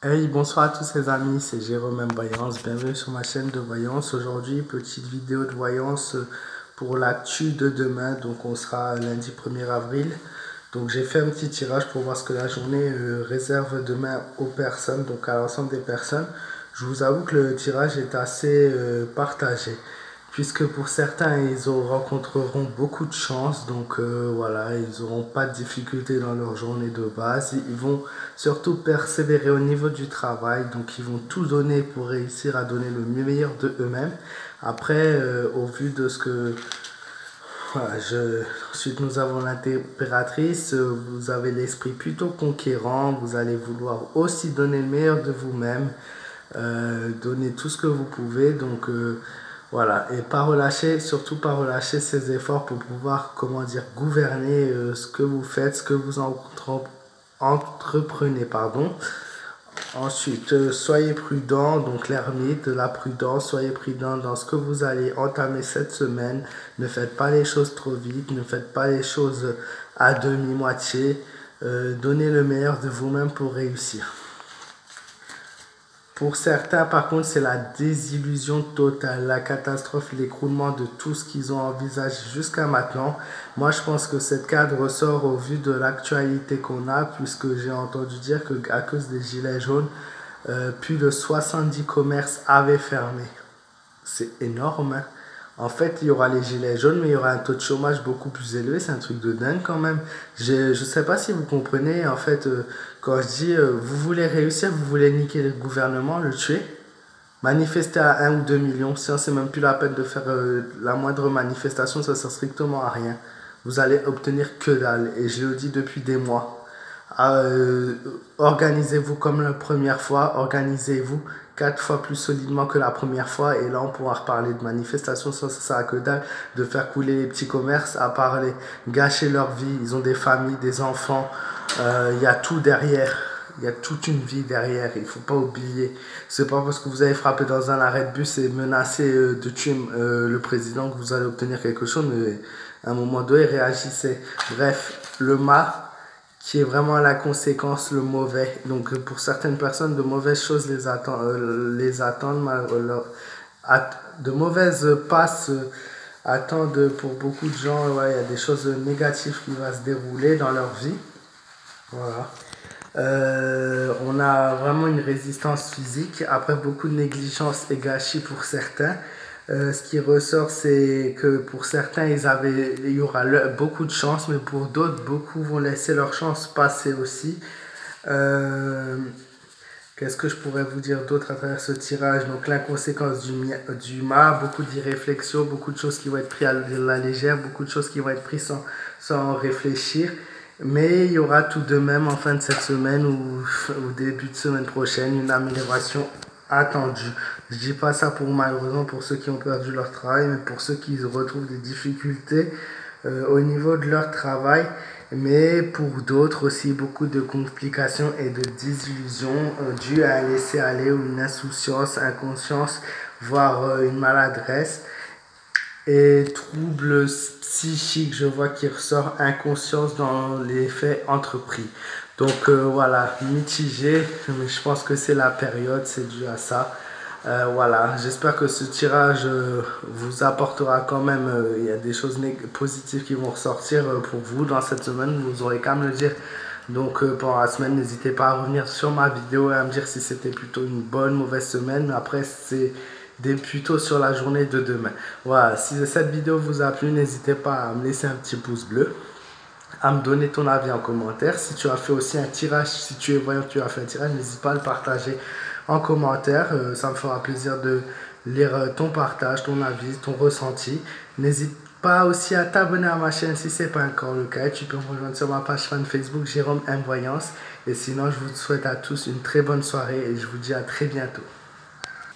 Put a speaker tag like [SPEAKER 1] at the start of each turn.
[SPEAKER 1] Hey, bonsoir à tous les amis, c'est Jérôme M. Voyance, bienvenue sur ma chaîne de voyance. Aujourd'hui, petite vidéo de voyance pour l'actu de demain, donc on sera lundi 1er avril. Donc j'ai fait un petit tirage pour voir ce que la journée réserve demain aux personnes, donc à l'ensemble des personnes. Je vous avoue que le tirage est assez partagé, puisque pour certains, ils rencontreront beaucoup de chance, donc voilà, ils n'auront pas de difficultés dans leur journée de base. Ils vont surtout persévérer au niveau du travail, donc ils vont tout donner pour réussir à donner le meilleur de eux-mêmes. Après, au vu de ce que... Voilà, ensuite, nous avons l'impératrice, vous avez l'esprit plutôt conquérant, vous allez vouloir aussi donner le meilleur de vous-même, donner tout ce que vous pouvez, donc... voilà, et pas relâcher, surtout pas relâcher ses efforts pour pouvoir, comment dire, gouverner ce que vous faites, ce que vous entreprenez, pardon. Ensuite, soyez prudent, donc l'ermite, la prudence, soyez prudent dans ce que vous allez entamer cette semaine. Ne faites pas les choses trop vite, ne faites pas les choses à demi-moitié. Donnez le meilleur de vous-même pour réussir. Pour certains, par contre, c'est la désillusion totale, la catastrophe, l'écroulement de tout ce qu'ils ont envisagé jusqu'à maintenant. Moi, je pense que cette carte ressort au vu de l'actualité qu'on a, puisque j'ai entendu dire qu'à cause des gilets jaunes, plus de 70 commerces avaient fermé. C'est énorme, hein? En fait, il y aura les gilets jaunes, mais il y aura un taux de chômage beaucoup plus élevé. C'est un truc de dingue quand même. Je ne sais pas si vous comprenez. En fait, quand je dis vous voulez réussir, vous voulez niquer le gouvernement, le tuer, manifester à 1 ou 2 millions. Ça, c'est même plus la peine de faire la moindre manifestation. Ça sert strictement à rien. Vous allez obtenir que dalle. Et je le dis depuis des mois. Organisez-vous comme la première fois, organisez-vous 4 fois plus solidement que la première fois, et là on pourra reparler de manifestations. Ça sert à que dalle de faire couler les petits commerces, à parler, gâcher leur vie. Ils ont des familles, des enfants, il y a tout derrière. Il y a toute une vie derrière, il ne faut pas oublier. C'est pas parce que vous avez frappé dans un arrêt de bus et menacé de tuer le président que vous allez obtenir quelque chose, mais à un moment donné, réagissez. Bref, le mât qui est vraiment la conséquence, le mauvais. Donc pour certaines personnes, de mauvaises choses les attendent, de mauvaises passes attendent pour beaucoup de gens. Ouais, il y a des choses négatives qui vont se dérouler dans leur vie. Voilà. On a vraiment une résistance physique, après beaucoup de négligence et gâchis pour certains. Ce qui ressort, c'est que pour certains, il y aura beaucoup de chance, mais pour d'autres, beaucoup vont laisser leur chance passer aussi. Qu'est-ce que je pourrais vous dire d'autre à travers ce tirage? Donc l'inconséquence du mât, beaucoup d'irréflexion, beaucoup de choses qui vont être prises à la légère, beaucoup de choses qui vont être prises sans réfléchir. Mais il y aura tout de même en fin de cette semaine ou au début de semaine prochaine une amélioration attendue. Je dis pas ça pour malheureusement pour ceux qui ont perdu leur travail, mais pour ceux qui retrouvent des difficultés au niveau de leur travail. Mais pour d'autres aussi, beaucoup de complications et de désillusions dues à un laisser-aller ou une insouciance, inconscience, voire une maladresse. Et troubles psychiques, je vois qu'il ressort inconscience dans les faits entrepris. Donc voilà, mitigé, mais je pense que c'est la période, c'est dû à ça. Voilà, j'espère que ce tirage vous apportera quand même, il y a des choses positives qui vont ressortir pour vous dans cette semaine, vous aurez qu'à me le dire. Donc pendant la semaine, n'hésitez pas à revenir sur ma vidéo et à me dire si c'était plutôt une bonne, mauvaise semaine. Après, c'est plutôt sur la journée de demain. Voilà, si cette vidéo vous a plu, n'hésitez pas à me laisser un petit pouce bleu, à me donner ton avis en commentaire. Si tu as fait aussi un tirage, si tu es voyant que tu as fait un tirage, n'hésite pas à le partager en commentaire. Ça me fera plaisir de lire ton partage, ton avis, ton ressenti. N'hésite pas aussi à t'abonner à ma chaîne si ce n'est pas encore le cas. Tu peux me rejoindre sur ma page fan Facebook Jérôme M Voyance. Et sinon, je vous souhaite à tous une très bonne soirée et je vous dis à très bientôt.